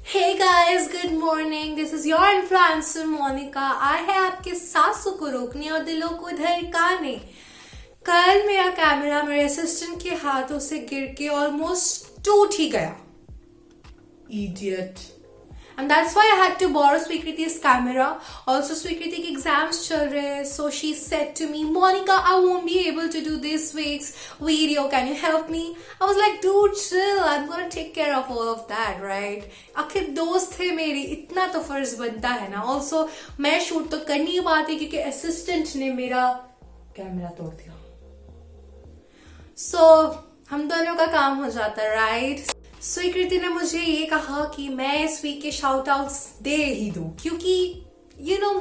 Hey guys, good morning. This is your influencer Monica. आए हैं आपके सांसों को रोकने और दिलों को धड़काने। कल मेरा कैमरा मेरे असिस्टेंट के हाथों से गिर के ऑलमोस्ट टूट ही गया। Idiot. And that's why I had to borrow Swikriti's camera. Also, Swikriti के exams चल रहे हैं, so she said to me, Monica, I won't be able to do this week's video. Can you help me? I was like, dude, chill. I'm gonna take care of all of that, right? आखिर दोस्त थे मेरी, इतना तो फर्ज बनता है ना. Also, मैं शूट तो कर नहीं पाती क्योंकि असिस्टेंट ने मेरा कैमरा तोड़ दिया. So, हम दोनों का काम हो जाता है, right? स्वीकृति ने मुझे ये कहा कि मैं इस वीक के शाउट आउट्स दे ही दूं क्योंकि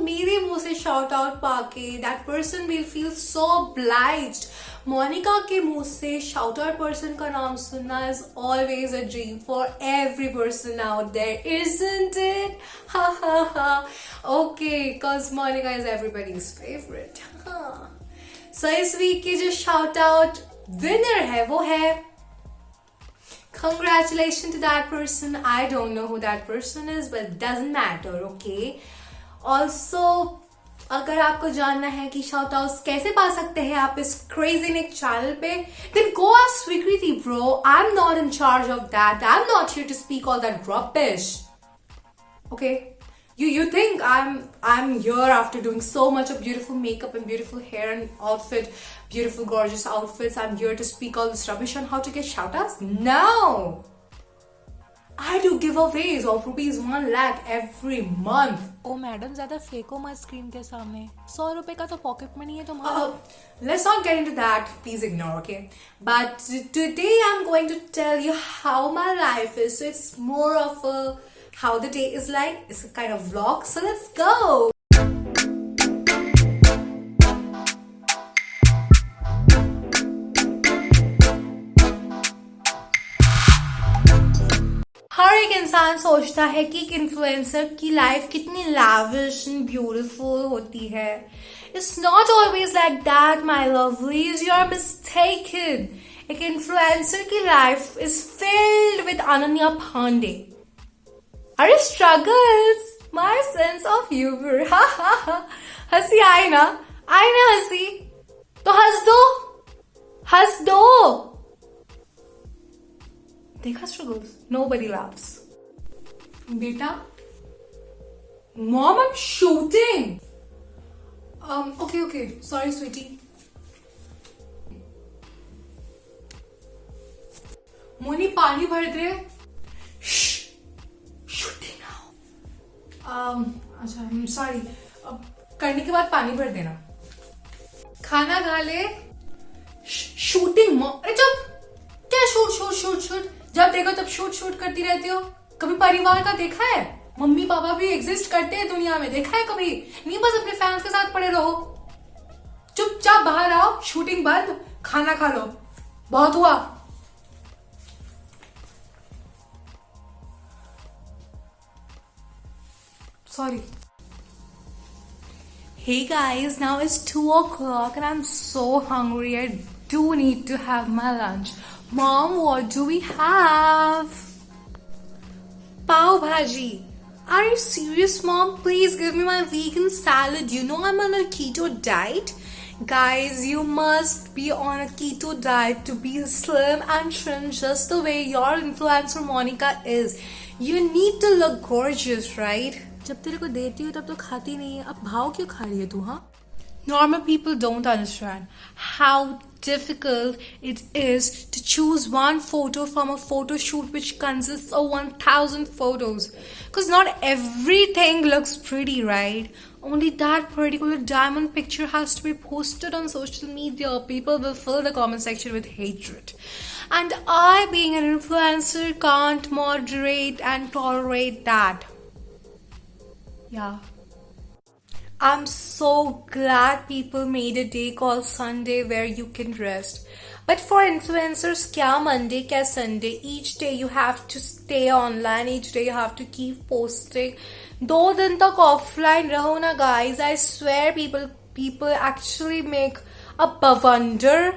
मेरे मुंह से शाउट आउट पाके that person will feel so obliged. Monica के मुंह से शाउट आउट पर्सन का नाम सुनना is always a dream for every person out there, isn't it? Ha ha ha. Okay, because Monica is everybody's favourite. So इस week के जो shout out winner है वो है, congratulations to that person. I don't know who that person is, but it doesn't matter, okay? Also, अगर आपको जानना है कि shout outs कैसे पा सकते हैं आप इस crazy Nick channel पे, then go ask Swikriti, bro. I'm not in charge of that. I'm not here to speak all that rubbish. Okay? You think I'm here after doing so much of beautiful makeup and beautiful hair and outfit, beautiful gorgeous outfits. I'm here to speak all this rubbish on how to get shoutouts? No! I do giveaways of rupees 1 lakh every month. O madam ज्यादा फेंको मत screen के सामने. 100 रुपए का तो pocket money है तुम्हारा. Let's not get into that. Please ignore, okay? But today I'm going to tell you how my life is. So it's more of a how the day is like. It's a kind of vlog. So let's go. हर एक इंसान सोचता है कि एक influencer की life कितनी lavish and beautiful होती है. It's not always like that my lovelies, you are mistaken. एक इन्फ्लुएंसर की life is filled with Ananya Pandey. अरे struggles, my sense of humour. हंसी आई ना हंसी तो हंस दो. देखा struggles, nobody laughs. बेटा, mom, I'm shooting. Okay, sorry sweetie. Moni पानी भर दे. Shooting now. अच्छा, sorry. करने के बाद पानी भर देना. खाना खा ले. Shooting mom. अरे चुप. क्या शूट जब देखो तब शूट करती रहती हो. कभी परिवार का देखा है? मम्मी पापा भी एग्जिस्ट करते हैं दुनिया में, देखा है कभी? नहीं, बस अपने फैंस के साथ पड़े रहो. चुपचाप बाहर आओ, शूटिंग बंद, खाना खा लो. बहुत हुआ. Sorry. Hey guys, now it's 2 o'clock and I'm so hungry. I do need to have my lunch. Mom, what do we have? Pav bhaji. Are you serious, Mom? Please give me my vegan salad. You know I'm on a keto diet. Guys, you must be on a keto diet to be slim and trim just the way your influencer Monica is. You need to look gorgeous, right? जब तेरे को देती हो तब तो खाती नहीं है. अब भाव क्यों खा रही है तू? हाँ, Normal people don't understand how difficult it is to choose one photo from a photo shoot which consists of 1000 photos. Because not everything looks pretty, right? Only that particular diamond picture has to be posted on social media. People will fill the comment section with hatred. And I, being an influencer, can't moderate and tolerate that. Yeah. I'm so glad people made a day called Sunday where you can rest. But for influencers, kya Monday, kya Sunday? Each day you have to stay online. Each day you have to keep posting. 2 दिन तक offline रहो ना guys. I swear people actually make a bavundar,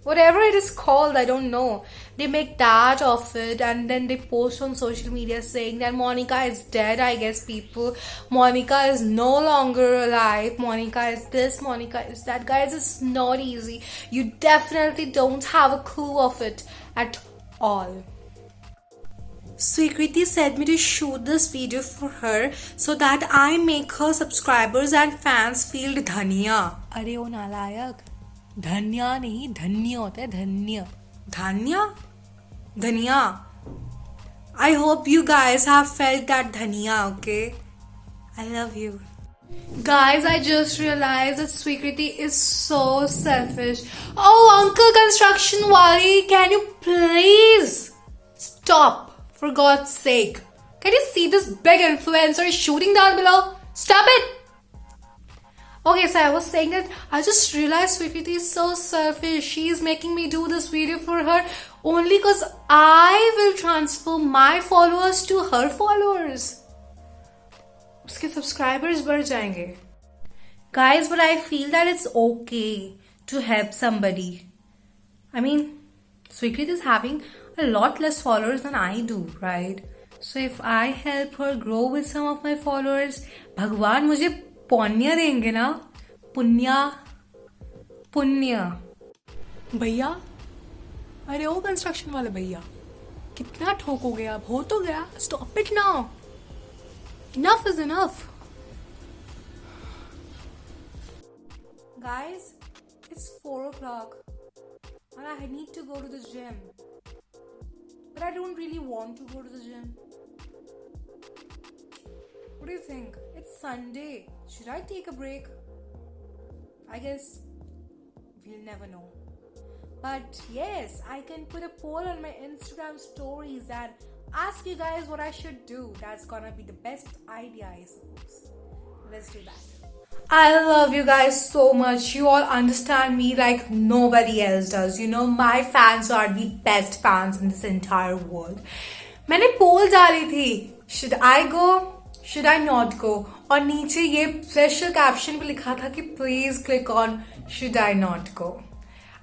whatever it is called, I don't know. They make that of it and then they post on social media saying that Monica is dead. I guess people, Monica is no longer alive, Monica is this, Monica is that. Guys, it's not easy. You definitely don't have a clue of it at all. Sweekriti said me to shoot this video for her so that I make her subscribers and fans feel dhanya. अरे ओ नालायक, धन्या नहीं धन्य होता है, धन्य. Dhanya? Dhania. I hope you guys have felt that dhania, okay? I love you. Guys, I just realized that Sweekriti is so selfish. Oh, Uncle Construction Wali, can you please stop? For God's sake. Can you see this big influencer shooting down below? Stop it! Okay, so I was saying that I just realized Sweekriti is so selfish. She's making me do this video for her only because I will transfer my followers to her followers. Uske subscribers बढ़ जाएंगे. Guys, but I feel that it's okay to help somebody. I mean, Sweekriti is having a lot less followers than I do, right? So if I help her grow with some of my followers, भगवान मुझे पुण्य देंगे ना. पुण्य. भैया, अरे ओ construction वाले भैया, कितना ठोकोगे आप? हो तो गया. Stop it now. Enough is enough. Guys, it's 4 o'clock and I need to go to the gym. But I don't really want to go to the gym. What do you think? It's Sunday. Should I take a break? I guess we'll never know. But yes, I can put a poll on my Instagram stories and ask you guys what I should do. That's gonna be the best idea, I suppose. Let's do that. I love you guys so much. You all understand me like nobody else does. You know, my fans are the best fans in this entire world. मैंने पोल डाली थी. Should I go? Should I not go? और नीचे ये special caption पे लिखा था कि please click on should I not go.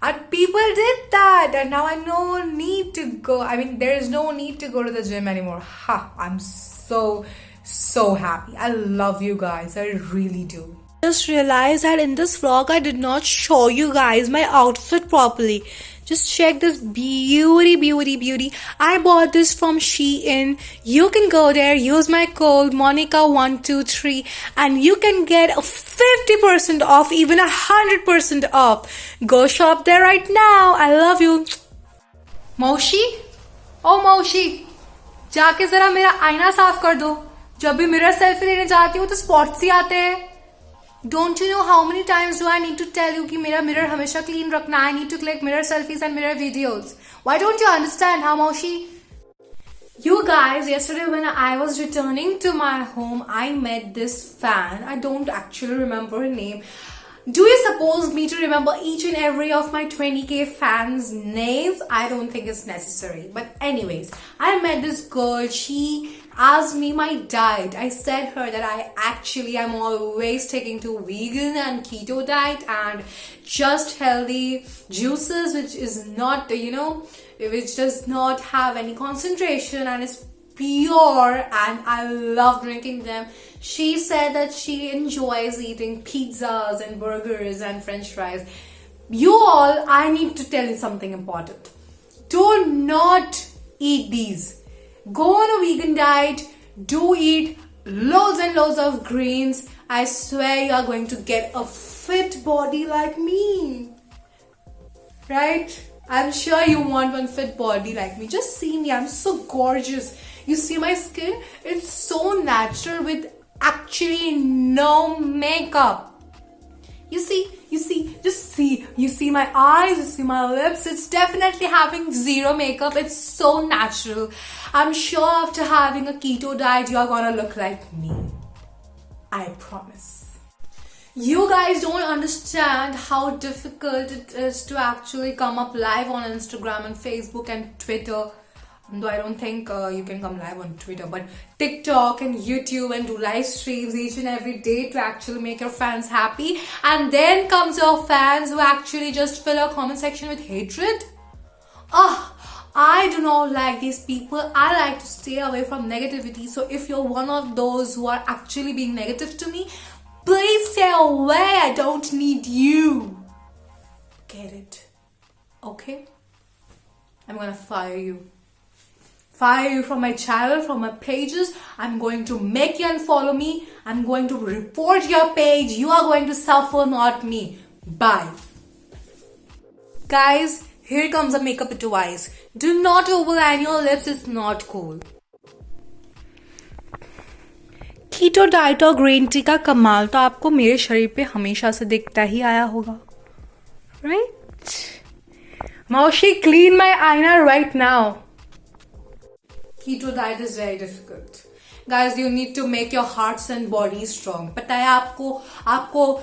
And people did that, and now I no need to go. I mean, there is no need to go to the gym anymore. Ha! I'm so happy. I love you guys. I really do. Just realized that in this vlog I did not show you guys my outfit properly. Just check this beauty. I bought this from Shein. You can go there, use my code Monica123 and you can get a 50% off, even 100% off. Go shop there right now. I love you. Moshi? Oh Moshi, जाके जरा मेरा आईना साफ कर दो. जब भी mirror selfie लेने जाती हूँ तो स्पॉट्स ही आते हैं. Don't you know how many times do I need to tell you कि मेरा mirror हमेशा clean रखना? I need to click mirror selfies and mirror videos. Why don't you understand, huh, Moshi? You guys, yesterday when I was returning to my home, I met this fan. I don't actually remember her name. Do you suppose me to remember each and every of my 20k fans' names? I don't think it's necessary. But anyways, I met this girl. She asked me my diet. I said her that I'm always taking to vegan and keto diet and just healthy juices, which is not, which does not have any concentration and is pure, and I love drinking them. She said that she enjoys eating pizzas and burgers and french fries. You all, I need to tell you something important. Do not eat these. Go on a vegan diet. Do eat loads and loads of greens. I swear you are going to get a fit body like me. Right? I'm sure you want one fit body like me. Just see me. I'm so gorgeous. You see my skin? It's so natural with actually no makeup. You see, just see. You see my eyes, you see my lips. It's definitely having zero makeup. It's so natural. I'm sure after having a keto diet, you're gonna look like me. I promise. You guys don't understand how difficult it is to actually come up live on Instagram and Facebook and Twitter. Though I don't think you can come live on Twitter, but TikTok and YouTube and do live streams each and every day to actually make your fans happy. And then comes your fans who actually just fill our comment section with hatred. I do not like these people. I like to stay away from negativity. So if you're one of those who are actually being negative to me, please stay away. I don't need you. Get it? Okay? I'm gonna fire you. Fire you from my channel, from my pages. I'm going to make you unfollow me. I'm going to report your page. You are going to suffer, not me. Bye. Guys, here comes a makeup advice. Do not overline your lips, it's not cool. Keto diet और green tea का कमाल तो आपको मेरे शरीर पे हमेशा से दिखता ही आया होगा, right? Maushi, clean my eyeliner right now. Keto diet is very difficult. Guys, you need to make your hearts and body strong. पता है आपको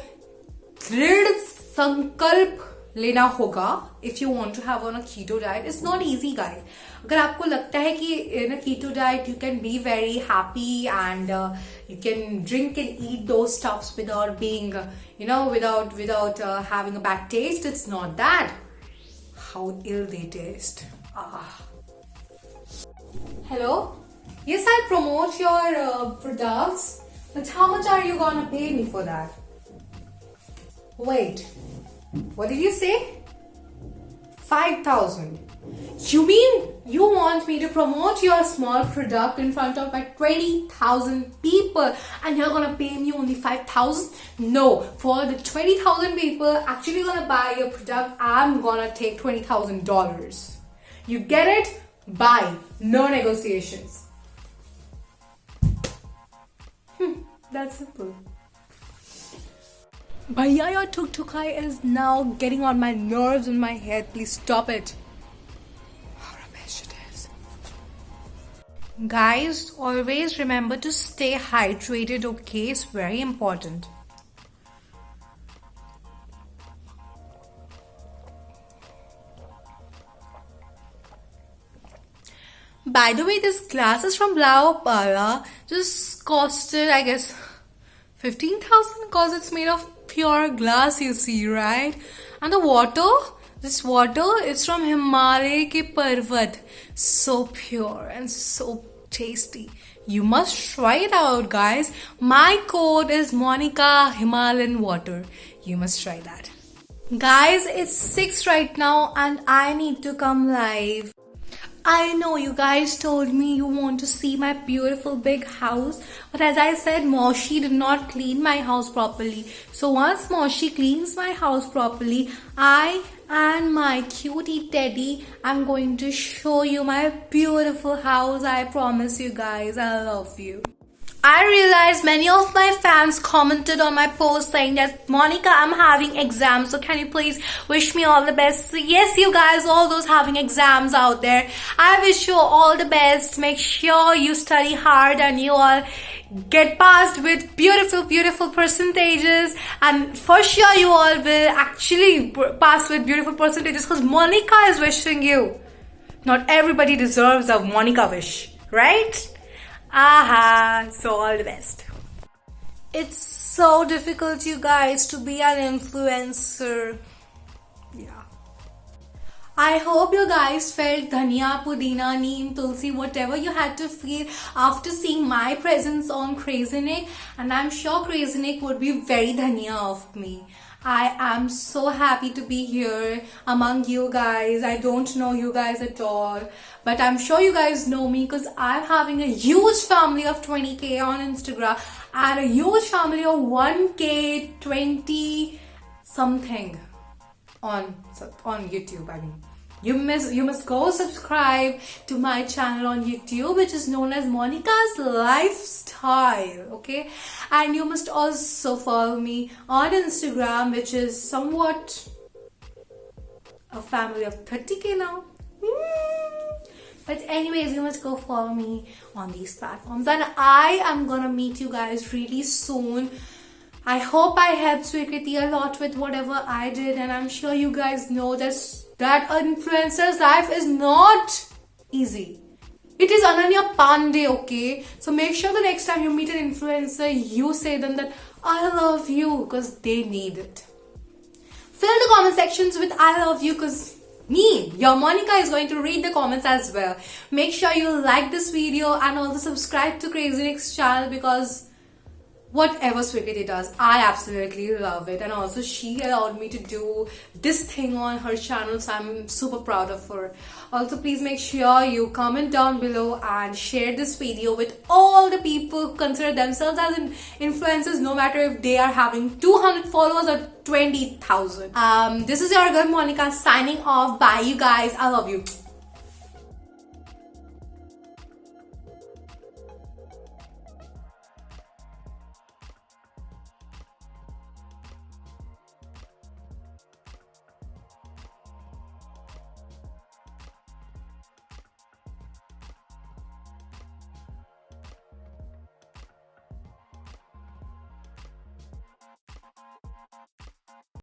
दृढ़ संकल्प लेना होगा if you want to have on a keto diet. It's not easy, guys. अगर आपको लगता है कि in a keto diet you can be very happy and you can drink and eat those stuffs without being, without having a bad taste, it's not that. How ill they taste. Hello? Yes, I promote your products, but how much are you gonna pay me for that? Wait. What did you say? 5,000. You mean you want me to promote your small product in front of like 20,000 people and you're gonna pay me only 5,000? No, for the 20,000 people actually gonna buy your product, I'm gonna take $20,000. You get it? Buy. No negotiations. That's simple. Bhaiya, your tuk-tukai is now getting on my nerves and my head. Please stop it. How rubbish it is. Guys, always remember to stay hydrated, okay? It's very important. By the way, this glass is from Blaupala. Just costed, I guess, 15,000 because it's made of pure glass, you see, right? And the water, this water is from Himalaya ke Parvat. So pure and so tasty. You must try it out, guys. My code is Monica Himalayan Water. You must try that. Guys, it's 6 right now and I need to come live. I know you guys told me you want to see my beautiful big house, but as I said, Moshi did not clean my house properly. So once Moshi cleans my house properly, I and my cutie Teddy, I'm going to show you my beautiful house. I promise you guys, I love you. I realized many of my fans commented on my post saying that, Monica, I'm having exams, so can you please wish me all the best? So yes, you guys, all those having exams out there, I wish you all the best. Make sure you study hard and you all get passed with beautiful percentages, and for sure you all will actually pass with beautiful percentages because Monica is wishing you. Not everybody deserves a Monica wish, right? So all the best. It's so difficult, you guys, to be an influencer. Yeah. I hope you guys felt dhania, pudina, neem, tulsi, whatever you had to feel after seeing my presence on Crazy Nick, and I'm sure Crazy Nick would be very dhania of me. I am so happy to be here among you guys. I don't know you guys at all, but I'm sure you guys know me because I'm having a huge family of 20k on Instagram and a huge family of 1k 20 something on YouTube. I mean, you must go subscribe to my channel on YouTube, which is known as Monica's Lifestyle, okay? And you must also follow me on Instagram, which is somewhat a family of 30k now. But anyways, you must go follow me on these platforms, and I am gonna meet you guys really soon. I hope I helped Sweekriti a lot with whatever I did, and I'm sure you guys know that influencer's life is not easy. It is Ananya Pandey, okay? So make sure the next time you meet an influencer, you say them that I love you because they need it. Fill the comment sections with I love you because me, your Monica, is going to read the comments as well. Make sure you like this video and also subscribe to Crazy Nick's channel because whatever Sweetie does, I absolutely love it. And also she allowed me to do this thing on her channel, so I'm super proud of her. Also, please make sure you comment down below and share this video with all the people who consider themselves as influencers, no matter if they are having 200 followers or 20,000. This is your girl Monica signing off. Bye you guys. I love you.